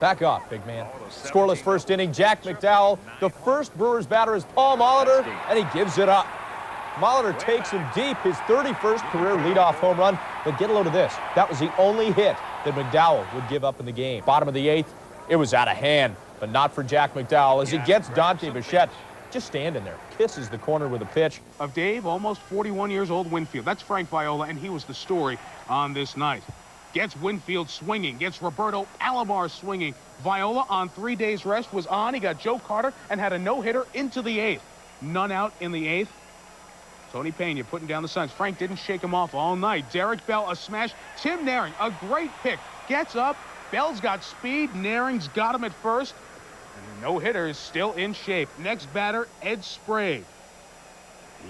Back off, big man. Scoreless first inning, Jack McDowell. The first Brewers batter is Paul Molitor, and he gives it up. Molitor takes him deep, his 31st career leadoff home run. But get a load of this. That was the only hit that McDowell would give up in the game. Bottom of the 8th, it was out of hand, but not for Jack McDowell as he gets Dante Bichette just standing there, kisses the corner with a pitch. Of Dave, almost 41 years old, Winfield. That's Frank Viola, and he was the story on this night. Gets Winfield swinging, gets Roberto Alomar swinging. Viola on 3 days rest was on. He got Joe Carter and had a no-hitter into the 8th. None out in the 8th. Tony Pena putting down the signs. Frank didn't shake him off all night. Derek Bell, a smash. Tim Naring, a great pick. Gets up. Bell's got speed. Naring's got him at first. And the no-hitter is still in shape. Next batter, Ed Sprague.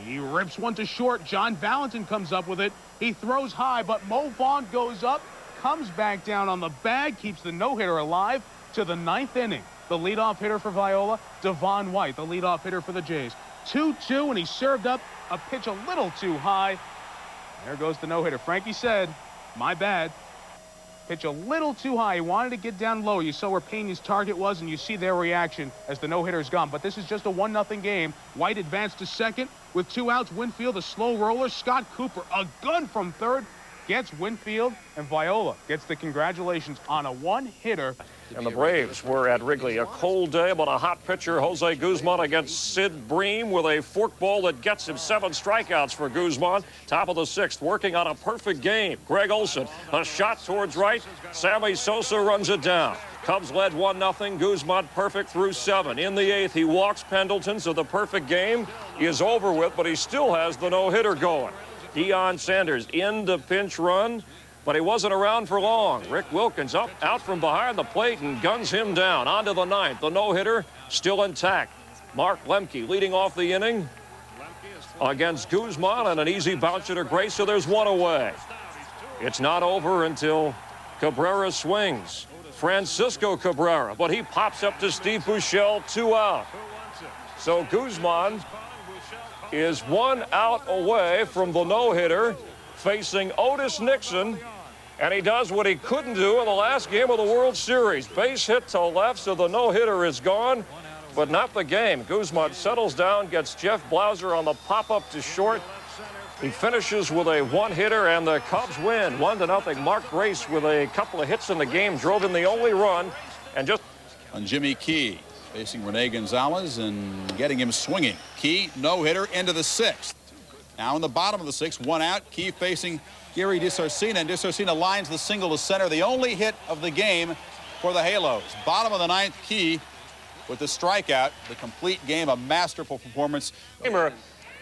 He rips one to short. John Valentin comes up with it. He throws high, but Mo Vaughn goes up, comes back down on the bag, keeps the no-hitter alive to the 9th inning. The leadoff hitter for Viola, Devon White, the leadoff hitter for the Jays. 2-2, and he served up a pitch a little too high. There goes the no-hitter. Frankie said, my bad. Pitch a little too high. He wanted to get down low. You saw where Pena's target was, and you see their reaction as the no-hitter is gone. But this is just a 1-0 game. White advanced to second with 2 outs. Winfield, a slow roller. Scott Cooper, a gun from third, gets Winfield, and Viola gets the congratulations on a one-hitter. And the Braves were at Wrigley. A cold day, but a hot pitcher, Jose Guzman, against Sid Bream with a forkball that gets him 7 strikeouts for Guzman. Top of the 6th, working on a perfect game. Greg Olson, a shot towards right. Sammy Sosa runs it down. Cubs led 1-0. Guzman perfect through 7. In the 8th, he walks Pendleton, so the perfect game is over with, but he still has the no-hitter going. Deion Sanders in the pinch run, but he wasn't around for long. Rick Wilkins out from behind the plate and guns him down. On to the 9th. The no-hitter still intact. Mark Lemke leading off the inning against Guzman, and an easy bounce to Grace, so there's 1 away. It's not over until Cabrera swings. Francisco Cabrera, but he pops up to Steve Buechele, 2 out. So Guzman is 1 out away from the no-hitter, facing Otis Nixon, and he does what he couldn't do in the last game of the World Series. Base hit to left, so the no-hitter is gone, but not the game. Guzman settles down, gets Jeff Blauser on the pop-up to short. He finishes with a one-hitter, and the Cubs win 1-0. Mark Grace, with a couple of hits in the game, drove in the only run, and just... On Jimmy Key, facing Rene Gonzalez and getting him swinging. Key, no-hitter, into the 6th. Now in the bottom of the 6th, 1 out. Key facing Gary DeSarcina, and DeSarcina lines the single to center. The only hit of the game for the Halos. Bottom of the 9th, Key with the strikeout. The complete game, a masterful performance. Kramer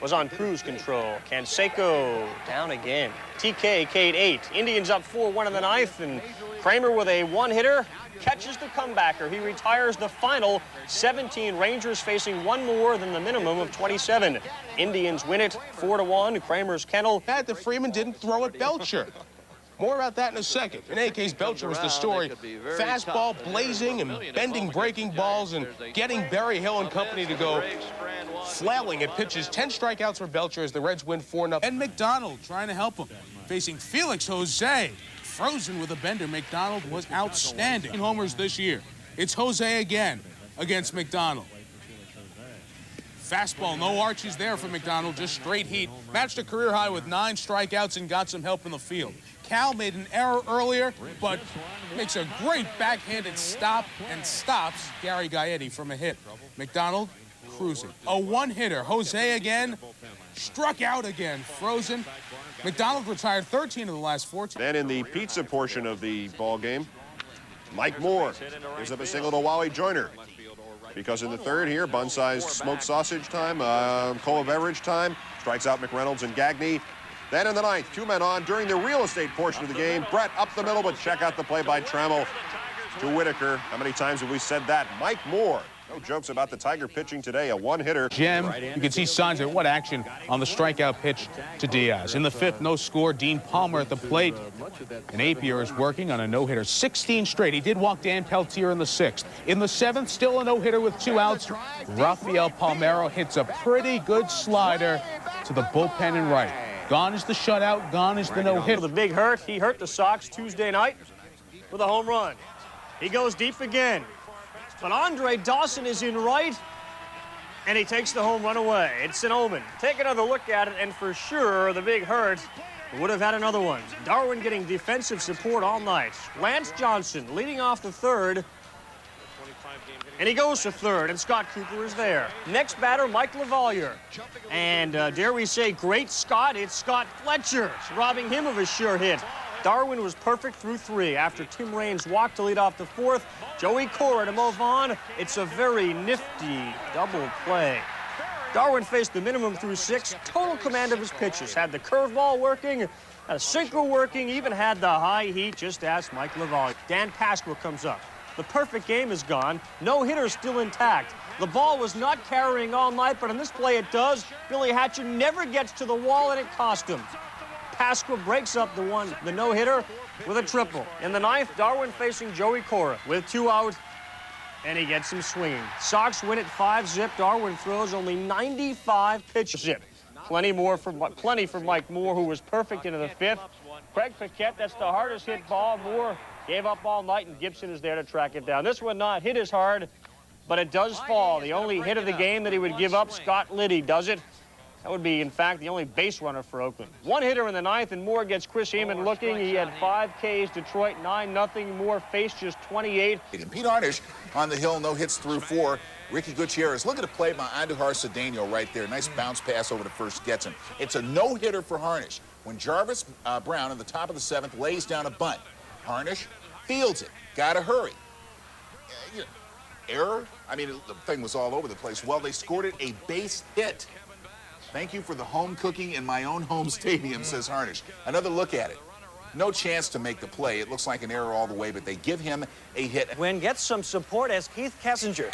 was on cruise control. Canseco down again. TK, K8. Indians up 4-1 in the 9th, and Kramer with a one-hitter catches the comebacker. He retires the final 17. Rangers facing 1 more than the minimum of 27. Indians win it 4-1. Kramer's kennel. The Freeman didn't throw at Belcher. More about that in a second. In any case, Belcher was the story. Fastball blazing and bending breaking balls and getting Barry Hill and company to go flailing at pitches. 10 strikeouts for Belcher as the Reds win 4-0. And McDonald trying to help him. Facing Felix Jose. Frozen with a bender. McDonald was outstanding. Homers this year. It's Jose again against McDonald. Fastball, no arches there for McDonald, just straight heat. Matched a career high with 9 strikeouts and got some help in the field. Cal made an error earlier, but makes a great backhanded stop and stops Gary Gaetti from a hit. McDonald cruising. A one-hitter. Jose again, struck out again, frozen. McDonald retired 13 of the last 14. Then in the pizza portion of the ball game, Mike Moore gives up a single to Wally Joyner. Because in the 3rd here, bun-sized smoked sausage time, cola beverage time, strikes out McReynolds and Gagne. Then in the 9th, 2 men on during the real estate portion of the game. Brett up the middle, but check out the play by Trammell to Whitaker. How many times have we said that? Mike Moore. No jokes about the Tiger pitching today, a one-hitter. Jim, you can see signs of what action on the strikeout pitch to Diaz. In the 5th, no score. Dean Palmer at the plate. And Apier is working on a no-hitter. 16 straight. He did walk Dan Peltier in the 6th. In the 7th, still a no-hitter with 2 outs. Rafael Palmeiro hits a pretty good slider to the bullpen and right. Gone is the shutout. Gone is the no-hitter. The big hurt. He hurt the Sox Tuesday night with a home run. He goes deep again. But Andre Dawson is in right, and he takes the home run away. It's an omen. Take another look at it, and for sure, the big hurt would have had another one. Darwin getting defensive support all night. Lance Johnson leading off the third, and he goes to third, and Scott Cooper is there. Next batter, Mike LaValliere. And dare we say, great Scott, it's Scott Fletcher, robbing him of a sure hit. Darwin was perfect through three. After Tim Raines walked to lead off the fourth, Joey Cora to move on. It's a very nifty double play. Darwin faced the minimum through six, total command of his pitches, had the curveball working, had a sinker working, even had the high heat. Just ask Mike LaValliere. Dan Pasqua comes up. The perfect game is gone. No hitter still intact. The ball was not carrying all night, but on this play it does. Billy Hatcher never gets to the wall, and it cost him. Pasqua breaks up the no-hitter with a triple. In the ninth, Darwin facing Joey Cora with 2 out, and he gets him swinging. Sox win at 5-zip. Darwin throws only 95 pitches. Plenty for Mike Moore, who was perfect into the fifth. Craig Paquette, that's the hardest hit ball. Moore gave up all night, and Gibson is there to track it down. This one not hit as hard, but it does fall. The only hit of the game that he would give up, Scott Liddy does it. That would be, in fact, the only base runner for Oakland. One hitter in the ninth, and Moore gets Chris Heyman looking. He had 5 Ks, Detroit 9-0. Moore faced just 28. And Pete Harnisch on the hill, no hits through 4. Ricky Gutierrez, look at the play by Andujar Cedeno right there. Nice bounce pass over to first, gets him. It's a no-hitter for Harnisch. When Jarvis Brown, at the top of the 7th, lays down a bunt, Harnisch fields it. Gotta hurry. Error? I mean, the thing was all over the place. Well, they scored it a base hit. Thank you for the home cooking in my own home stadium, says Harnisch. Another look at it. No chance to make the play. It looks like an error all the way, but they give him a hit. Wynn gets some support as Keith Kessinger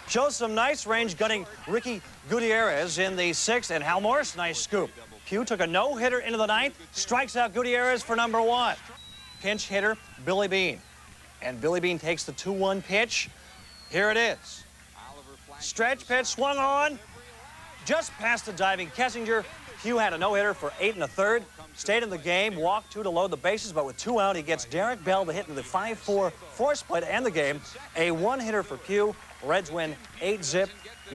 shows some nice range, gunning Ricky Gutierrez in the 6th, and Hal Morris, nice scoop. Pugh took a no-hitter into the 9th, strikes out Gutierrez for number 1. Pinch hitter, Billy Beane. And Billy Beane takes the 2-1 pitch. Here it is. Stretch pitch swung on, just past the diving Kessinger. Pugh had a no-hitter for 8 1/3, stayed in the game, walked 2 to load the bases, but with 2 out, he gets Derek Bell to hit into the 5-4 force play to end the game. A 1-hitter for Pugh. Reds win 8-zip.